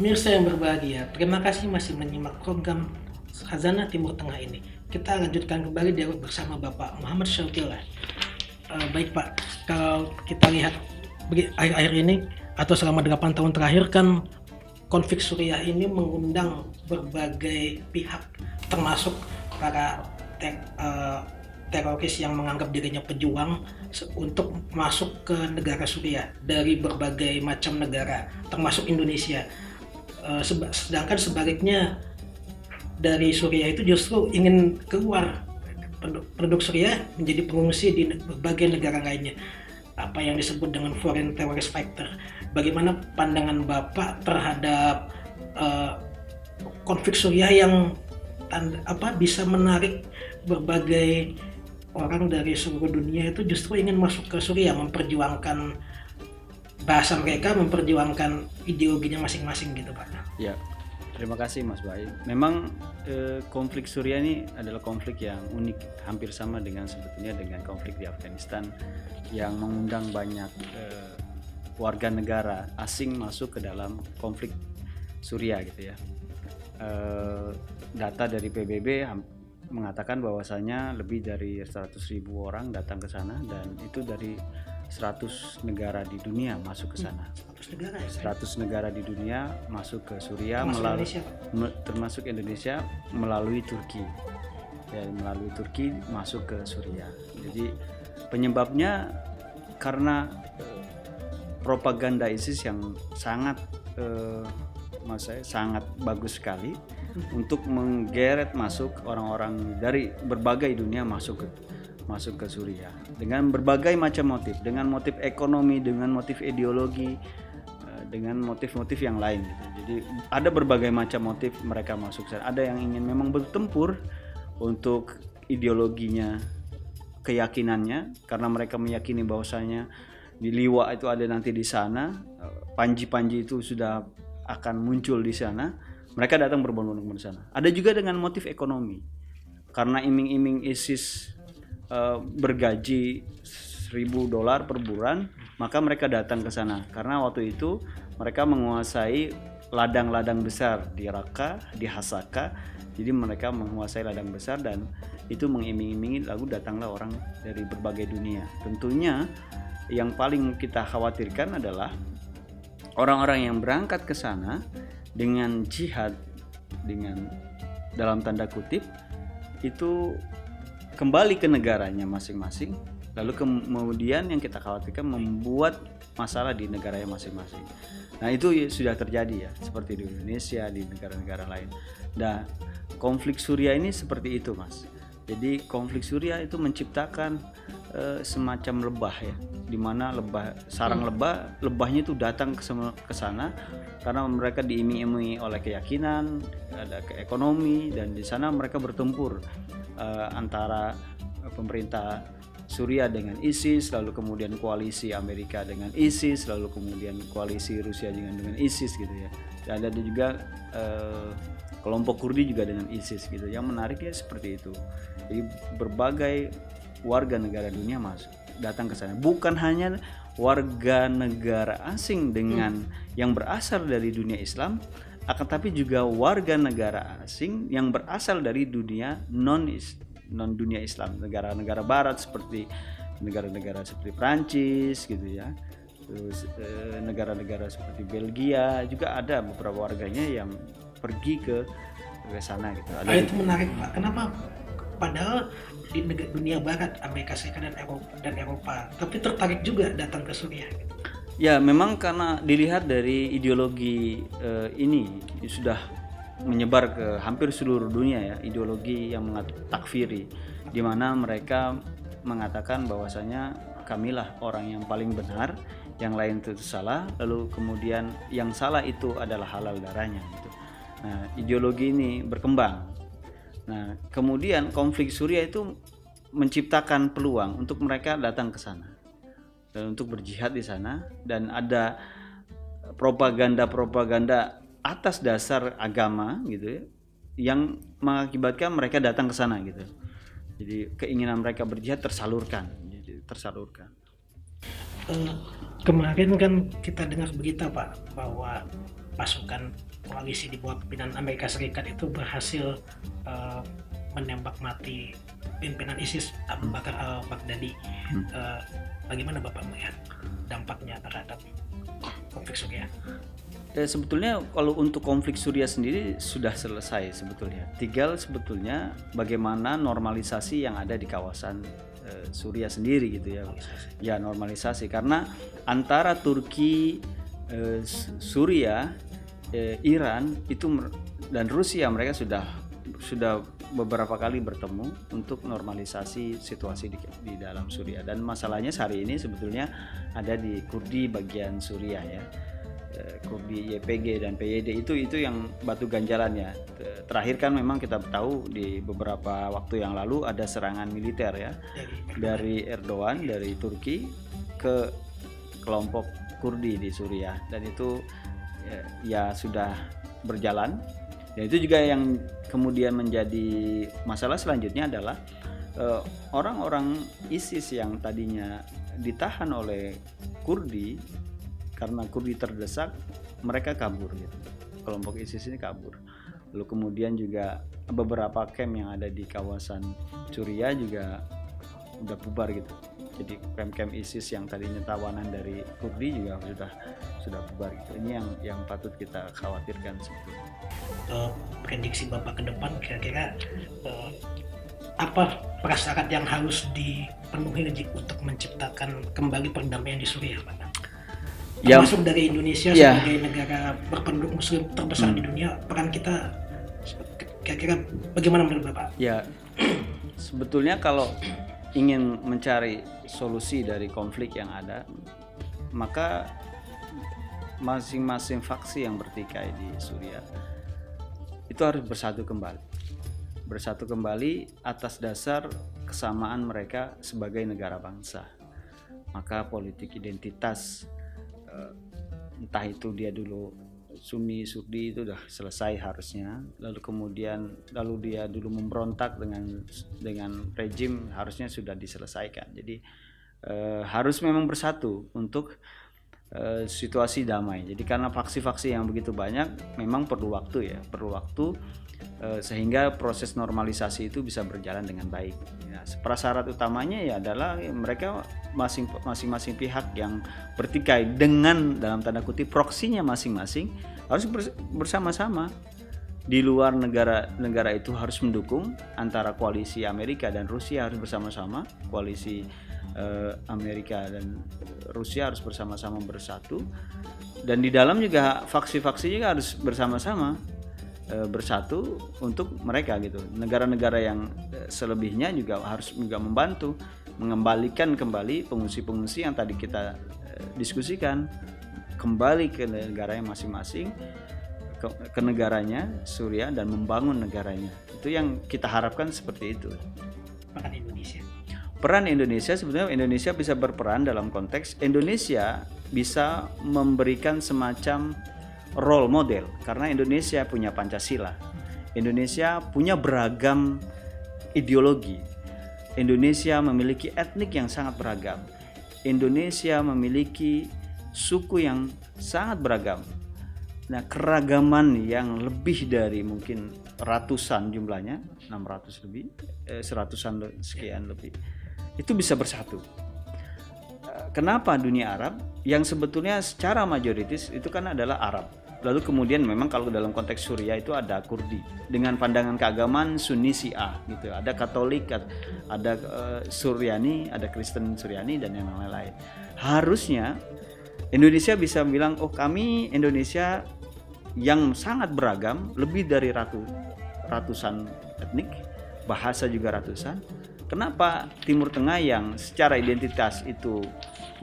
Pemirsa yang berbahagia, terima kasih masih menyimak program Khazanah Timur Tengah ini. Kita lanjutkan kembali dialog bersama Bapak Muhammad Syauqillah. Baik Pak, kalau kita lihat akhir-akhir ini atau selama 8 tahun terakhir kan konflik Suriah ini mengundang berbagai pihak, termasuk para teroris yang menganggap dirinya pejuang untuk masuk ke negara Suriah dari berbagai macam negara, termasuk Indonesia. Sedangkan sebaliknya dari Suriah itu justru ingin keluar, penduduk Suriah menjadi pengungsi di berbagai negara lainnya, apa yang disebut dengan foreign terrorist fighter. Bagaimana pandangan Bapak terhadap konflik Suriah yang bisa menarik berbagai orang dari seluruh dunia itu justru ingin masuk ke Suriah, memperjuangkan bahasa mereka, memperjuangkan ideologinya masing-masing gitu Pak. Ya, terima kasih Mas Bayu. Memang konflik Suriah ini adalah konflik yang unik, hampir sama dengan sebetulnya dengan konflik di Afghanistan yang mengundang banyak warga negara asing masuk ke dalam konflik Suriah gitu ya. Data dari PBB mengatakan bahwasanya lebih dari 100.000 orang datang ke sana, dan itu dari 100 negara di dunia masuk ke sana. 100 negara ya? 100 negara di dunia masuk ke Suriah, termasuk Indonesia melalui Turki. Ya, melalui Turki masuk ke Suriah. Jadi penyebabnya karena propaganda ISIS yang sangat sangat bagus sekali untuk menggeret masuk orang-orang dari berbagai dunia masuk ke Suriah dengan berbagai macam motif, dengan motif ekonomi, dengan motif ideologi, dengan motif-motif yang lain gitu. Jadi ada berbagai macam motif mereka masuk sana. Ada yang ingin memang bertempur untuk ideologinya, keyakinannya, karena mereka meyakini bahwasanya di Liwa itu ada nanti di sana, panji-panji itu sudah akan muncul di sana. Mereka datang berbondong-bondong di sana. Ada juga dengan motif ekonomi, karena iming-iming ISIS bergaji $1.000 per bulan, maka mereka datang ke sana karena waktu itu mereka menguasai ladang-ladang besar di Raqqa, di Hasaka. Jadi mereka menguasai ladang besar dan itu mengiming-imingi, lalu datanglah orang dari berbagai dunia. Tentunya yang paling kita khawatirkan adalah orang-orang yang berangkat ke sana dengan jihad, dengan dalam tanda kutip itu kembali ke negaranya masing-masing, lalu kemudian yang kita khawatirkan membuat masalah di negaranya masing-masing. Nah itu sudah terjadi ya, seperti di Indonesia, di negara-negara lain. Nah konflik Suriah ini seperti itu Mas. Jadi konflik Suriah itu menciptakan semacam lebah ya, di mana sarang lebahnya itu datang ke sana karena mereka diiming-imingi oleh keyakinan, ada ekonomi, dan di sana mereka bertempur antara pemerintah Suriah dengan ISIS, lalu kemudian koalisi Amerika dengan ISIS, lalu kemudian koalisi Rusia dengan ISIS gitu ya. Dan ada juga kelompok Kurdi juga dengan ISIS gitu. Yang menarik ya seperti itu. Jadi berbagai warga negara dunia datang ke sana. Bukan hanya warga negara asing dengan yang berasal dari dunia Islam, akan tapi juga warga negara asing yang berasal dari dunia non dunia Islam, negara-negara barat seperti negara-negara seperti Prancis gitu ya. Terus negara-negara seperti Belgia juga ada beberapa warganya yang pergi ke sana gitu. Itu menarik Pak. Kenapa? Padahal di dunia barat, Amerika Serikat dan Eropa, tapi tertarik juga datang ke Suriah. Ya memang karena dilihat dari ideologi ini sudah menyebar ke hampir seluruh dunia ya, ideologi yang takfiri, di mana mereka mengatakan bahwasanya kamilah orang yang paling benar, yang lain itu salah, lalu kemudian yang salah itu adalah halal darahnya gitu. Nah ideologi ini berkembang. Nah kemudian konflik Suriah itu menciptakan peluang untuk mereka datang ke sana dan untuk berjihad di sana, dan ada propaganda atas dasar agama gitu ya, yang mengakibatkan mereka datang ke sana gitu. Jadi keinginan mereka berjihad tersalurkan. Kemarin kan kita dengar berita Pak bahwa pasukan koalisi di bawah pimpinan Amerika Serikat itu berhasil menembak mati pimpinan ISIS Abu Bakar al-Baghdadi. Bagaimana Bapak melihat dampaknya terhadap konflik Suriah? Sebetulnya kalau untuk konflik Suriah sendiri sudah selesai sebetulnya. Tinggal sebetulnya bagaimana normalisasi yang ada di kawasan Suriah sendiri gitu ya. Ya, normalisasi karena antara Turki, Suriah, Iran itu dan Rusia, mereka sudah beberapa kali bertemu untuk normalisasi situasi di dalam Suriah. Dan masalahnya hari ini sebetulnya ada di Kurdi bagian Suriah ya. Kurdi YPG dan PYD itu yang batu ganjalannya. Terakhir kan memang kita tahu di beberapa waktu yang lalu ada serangan militer ya dari Erdogan dari Turki ke kelompok Kurdi di Suriah, dan itu ya sudah berjalan. Dan itu juga yang kemudian menjadi masalah selanjutnya adalah orang-orang ISIS yang tadinya ditahan oleh Kurdi. Karena Kurdi terdesak, mereka kabur gitu. Kelompok ISIS ini kabur. Lalu kemudian juga beberapa camp yang ada di kawasan Suriah juga udah bubar gitu. Jadi camp-camp ISIS yang tadinya tawanan dari Kurdi juga sudah bubar gitu. Ini yang patut kita khawatirkan sebetulnya. Prediksi Bapak ke depan kira-kira apa prasyarat yang harus dipenuhi untuk menciptakan kembali perdamaian di Suriah, Pak? Termasuk dari Indonesia sebagai negara berpenduduk Muslim terbesar di dunia, peran kita kira-kira bagaimana menurut Bapak? Ya, sebetulnya kalau ingin mencari solusi dari konflik yang ada, maka masing-masing faksi yang bertikai di Suriah itu harus bersatu kembali atas dasar kesamaan mereka sebagai negara bangsa. Maka politik identitas, entah itu dia dulu Sunni, itu udah selesai harusnya. Lalu dia dulu memberontak dengan rejim, harusnya sudah diselesaikan. Jadi harus memang bersatu untuk situasi damai. Jadi karena faksi-faksi yang begitu banyak, memang perlu waktu sehingga proses normalisasi itu bisa berjalan dengan baik. Ya, prasyarat utamanya ya adalah mereka masing-masing pihak yang bertikai dengan dalam tanda kutip proksinya masing-masing harus bersama-sama. Di luar negara itu harus mendukung, antara koalisi Amerika dan Rusia harus bersama-sama, koalisi Amerika dan Rusia harus bersama-sama bersatu, dan di dalam juga faksi-faksi juga harus bersama-sama bersatu untuk mereka gitu. Negara-negara yang selebihnya juga harus membantu mengembalikan kembali pengungsi-pengungsi yang tadi kita diskusikan kembali ke negaranya masing-masing, ke negaranya Suriah, dan membangun negaranya. Itu yang kita harapkan seperti itu. Peran Indonesia sebetulnya Indonesia bisa berperan dalam konteks Indonesia bisa memberikan semacam role model, karena Indonesia punya Pancasila, Indonesia punya beragam ideologi, Indonesia memiliki etnik yang sangat beragam, Indonesia memiliki suku yang sangat beragam. Nah, keragaman yang lebih dari mungkin ratusan jumlahnya, 600 lebih, 100-an sekian lebih, itu bisa bersatu. Kenapa dunia Arab yang sebetulnya secara mayoritis itu kan adalah Arab. Lalu kemudian memang kalau dalam konteks Suriah itu ada Kurdi dengan pandangan keagamaan Sunni Syiah gitu. Ada Katolik, ada Suryani, ada Kristen Suryani dan yang lain-lain. Harusnya Indonesia bisa bilang, oh kami Indonesia yang sangat beragam, lebih dari ratusan etnik, bahasa juga ratusan. Kenapa Timur Tengah yang secara identitas itu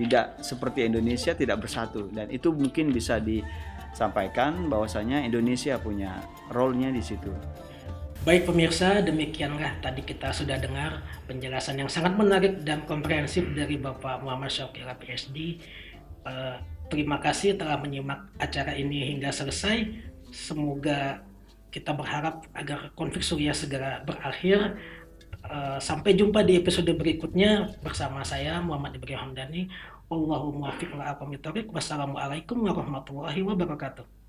tidak seperti Indonesia tidak bersatu? Dan itu mungkin bisa disampaikan bahwasanya Indonesia punya role-nya di situ. Baik pemirsa, demikianlah tadi kita sudah dengar penjelasan yang sangat menarik dan komprehensif dari Bapak Muhammad Syauqi PhD. Terima kasih telah menyimak acara ini hingga selesai. Semoga kita berharap agar konflik Suriah segera berakhir. Sampai jumpa di episode berikutnya bersama saya Muhammad Ibrahim Hamdani. Wallahul muwaffiq ila aqwamit thoriq. Wassalamualaikum warahmatullahi wabarakatuh.